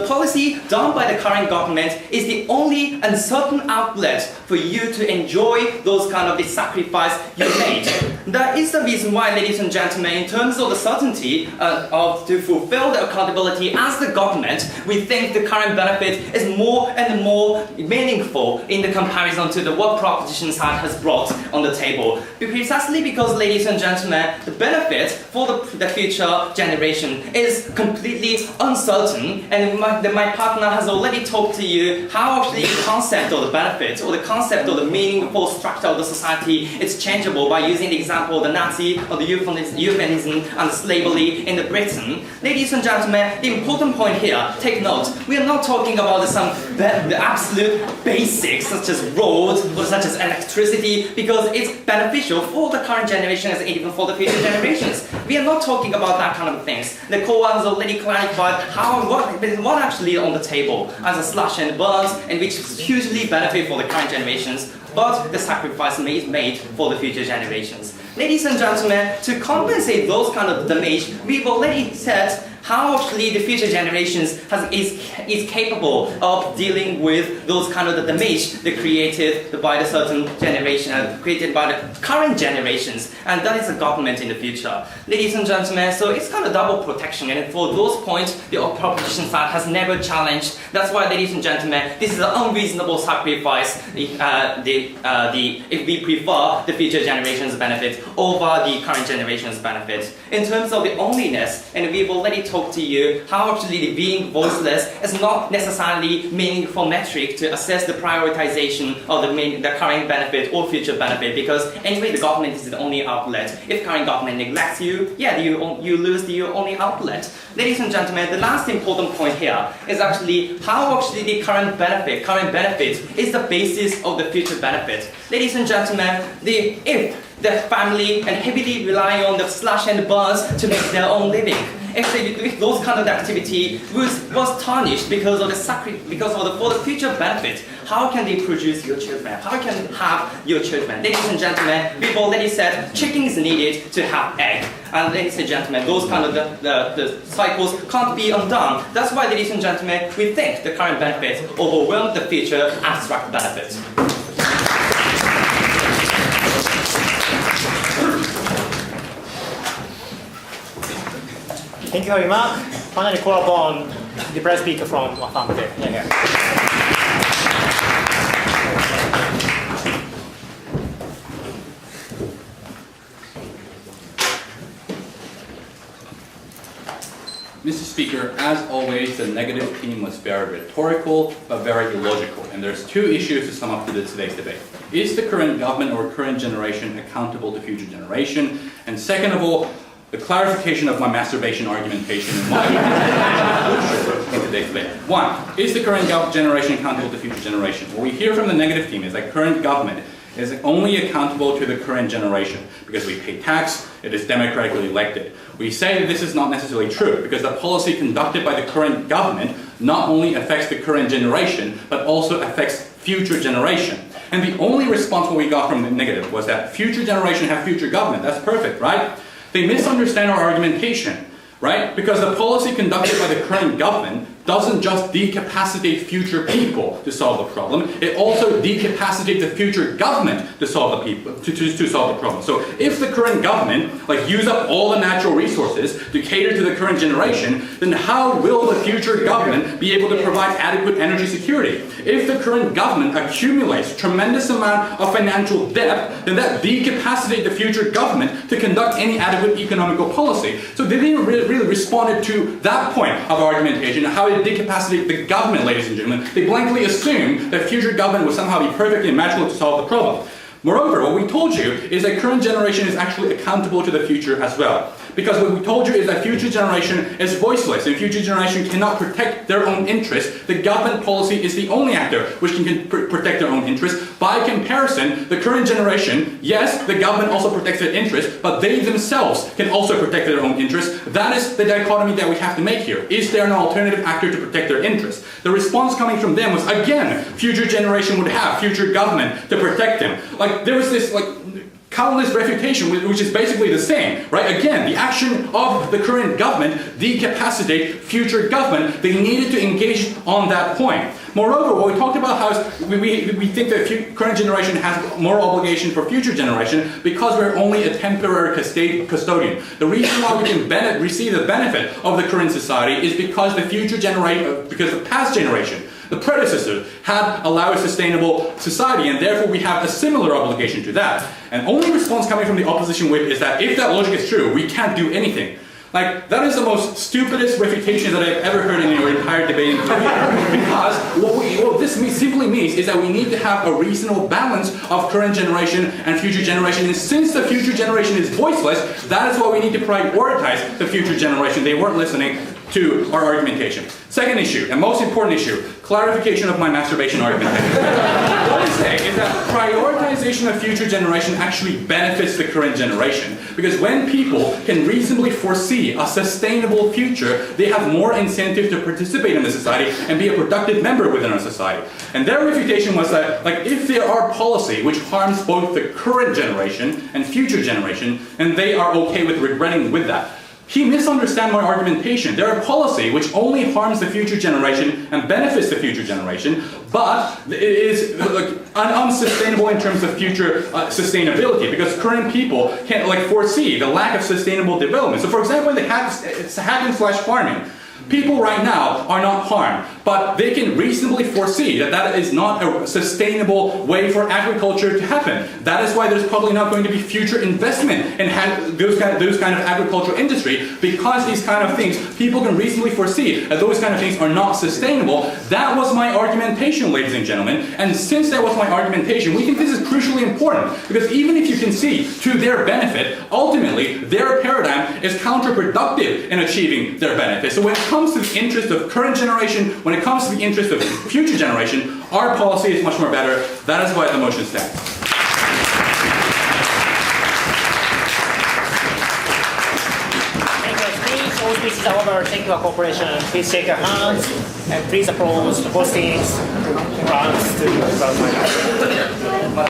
policy done by the current government is the only uncertain outlet for you to enjoy those kind of the sacrifice you made. That is the reason why, ladies and gentlemen, in terms of the certainty to fulfill the accountability as the government, we think the current benefit is more and more meaningful in the comparison to the what proposition side has brought on the table. Precisely because, ladies and gentlemen, the benefit for the future generation is completely uncertain, and my partner has already talked to you how actually the concept of the benefit or the concept of the meaningful structure of the society is changeable by using the example of the Nazi or the euphemism and slavery in Britain. Ladies and gentlemen, the important point here, take note, we are not talking about the absolute basics such as roads or such as electricity, because it's beneficial for the current generation and even for the future generations. We are not talking about that kind of things. The core has already clarified what actually on the table as a slash and burns, and which is hugely benefit for the current generations, but the sacrifice is made for the future generations. Ladies and gentlemen, to compensate those kind of damage, we've already said how actually the future generations is capable of dealing with those kind of the damage that created by the certain generation and created by the current generations, and that is the government in the future. Ladies and gentlemen, so it's kind of double protection, and for those points, the proposition side has never challenged. That's why, ladies and gentlemen, this is an unreasonable sacrifice if we prefer the future generations' benefit over the current generation's benefit. In terms of the onlyness, and we've already talked to you how actually being voiceless is not necessarily meaningful metric to assess the prioritization of the current benefit or future benefit, because anyway the government is the only outlet. If current government neglects you, yeah, you lose your only outlet. Ladies and gentlemen, the last important point here is actually how actually the current benefit is the basis of the future benefit. Ladies and gentlemen, if the family and heavily rely on the slash and burns to make their own living, if those kind of activity was tarnished because of for the future benefit, how can they produce your children? How can you have your children? Ladies and gentlemen, we've already said chicken is needed to have egg. And ladies and gentlemen, those kind of the cycles can't be undone. That's why, ladies and gentlemen, we think the current benefit overwhelms the future abstract benefits. Thank you very much. Finally, call upon the press speaker from Wafamte. Yeah. Mr. Speaker, as always, the negative theme was very rhetorical, but very illogical. And there's two issues to sum up to today's debate. Is the current government or current generation accountable to future generation? And second of all, the clarification of my masturbation argumentation in today's debate. One, is the current generation accountable to future generation? What we hear from the negative theme is that current government is only accountable to the current generation because we pay tax, it is democratically elected. We say that this is not necessarily true because the policy conducted by the current government not only affects the current generation, but also affects future generation. And the only response we got from the negative was that future generation have future government. That's perfect, right? They misunderstand our argumentation, right? Because the policy conducted by the current government doesn't just decapacitate future people to solve the problem, it also decapacitates the future government to solve the solve the problem. So if the current government use up all the natural resources to cater to the current generation, then how will the future government be able to provide adequate energy security? If the current government accumulates tremendous amount of financial debt, then that decapacitates the future government to conduct any adequate economical policy. So they didn't really respond to that point of argumentation, how it decapacitate the government, ladies and gentlemen. They blankly assume that future government will somehow be perfectly imaginable to solve the problem. Moreover, what we told you is that current generation is actually accountable to the future as well. Because what we told you is that future generation is voiceless and future generation cannot protect their own interests. The government policy is the only actor which can protect their own interests. By comparison, the current generation, yes, the government also protects their interests, but they themselves can also protect their own interests. That is the dichotomy that we have to make here. Is there an alternative actor to protect their interests? The response coming from them was, again, future generation would have future government to protect them. There was this, countless refutation, which is basically the same, right? Again, the action of the current government decapacitate future government. They needed to engage on that point. Moreover, what we talked about how we think that current generation has more obligation for future generation because we're only a temporary custodian. The reason why we can receive the benefit of the current society is because the future generation, because the past generation, the predecessors, had allowed a sustainable society, and therefore we have a similar obligation to that. And only response coming from the opposition whip is that if that logic is true, we can't do anything. Like, that is the most stupidest refutation that I've ever heard in your entire debating career. Because what this simply means is that we need to have a reasonable balance of current generation and future generation. And since the future generation is voiceless, that is why we need to prioritize the future generation. They weren't listening to our argumentation. Second issue, and most important issue, clarification of my masturbation argumentation. What I say is that prioritization of future generation actually benefits the current generation. Because when people can reasonably foresee a sustainable future, they have more incentive to participate in the society and be a productive member within our society. And their refutation was that, like, if there are policy which harms both the current generation and future generation, and they are okay with regretting with that. He misunderstands my argumentation. There are policy which only harms the future generation and benefits the future generation, but it is unsustainable in terms of future sustainability because current people can't foresee the lack of sustainable development. So, for example, in the hacking/farming, people right now are not harmed, but they can reasonably foresee that that is not a sustainable way for agriculture to happen. That is why there's probably not going to be future investment in those kind of agricultural industry, because these kind of things, people can reasonably foresee that those kind of things are not sustainable. That was my argumentation, ladies and gentlemen, and since that was my argumentation, we think this is crucially important, because even if you can see to their benefit, ultimately their paradigm is counterproductive in achieving their benefit. So when it comes to the interest of current generation, when it comes to the interest of future generation, our policy is much more better. That is why the motion stands. Thank you, speech. All speeches are over. Thank you, cooperation. Please shake your hands and please approach the postings grants to